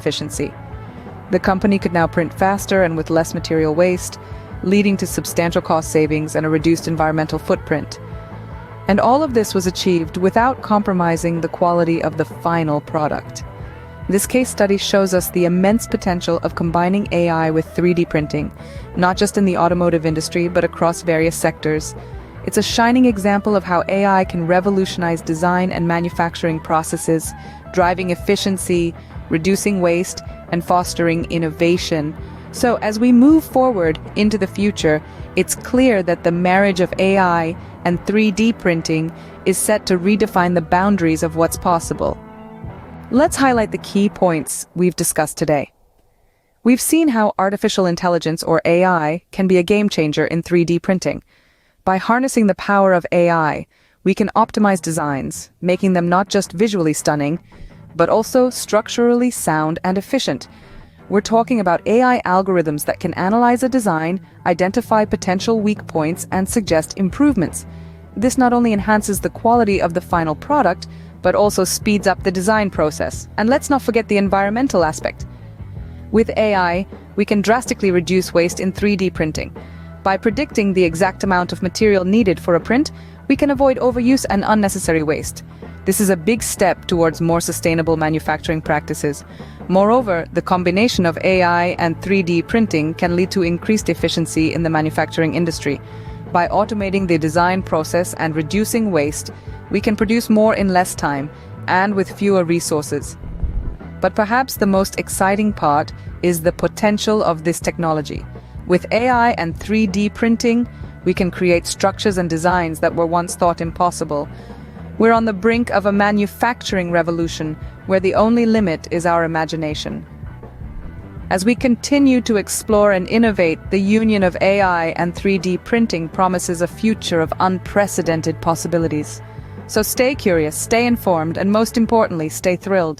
efficiency. The company could now print faster and with less material waste, leading to substantial cost savings and a reduced environmental footprint. And all of this was achieved without compromising the quality of the final product. This case study shows us the immense potential of combining AI with 3D printing, not just in the automotive industry, but across various sectors. It's a shining example of how AI can revolutionize design and manufacturing processes, driving efficiency, reducing waste, and fostering innovation. So as we move forward into the future, it's clear that the marriage of AI and 3D printing is set to redefine the boundaries of what's possible. Let's highlight the key points we've discussed today. We've seen how artificial intelligence, or AI, can be a game changer in 3D printing. By harnessing the power of AI, we can optimize designs, making them not just visually stunning, but also structurally sound and efficient. We're talking about AI algorithms that can analyze a design, identify potential weak points, and suggest improvements. This not only enhances the quality of the final product, but also speeds up the design process. And let's not forget the environmental aspect. With AI, we can drastically reduce waste in 3D printing. By predicting the exact amount of material needed for a print, we can avoid overuse and unnecessary waste. This is a big step towards more sustainable manufacturing practices. Moreover, the combination of AI and 3D printing can lead to increased efficiency in the manufacturing industry. By automating the design process and reducing waste, we can produce more in less time and with fewer resources. But perhaps the most exciting part is the potential of this technology. With AI and 3D printing, we can create structures and designs that were once thought impossible. We're on the brink of a manufacturing revolution where the only limit is our imagination. As we continue to explore and innovate, the union of AI and 3D printing promises a future of unprecedented possibilities. So stay curious, stay informed, and most importantly, stay thrilled.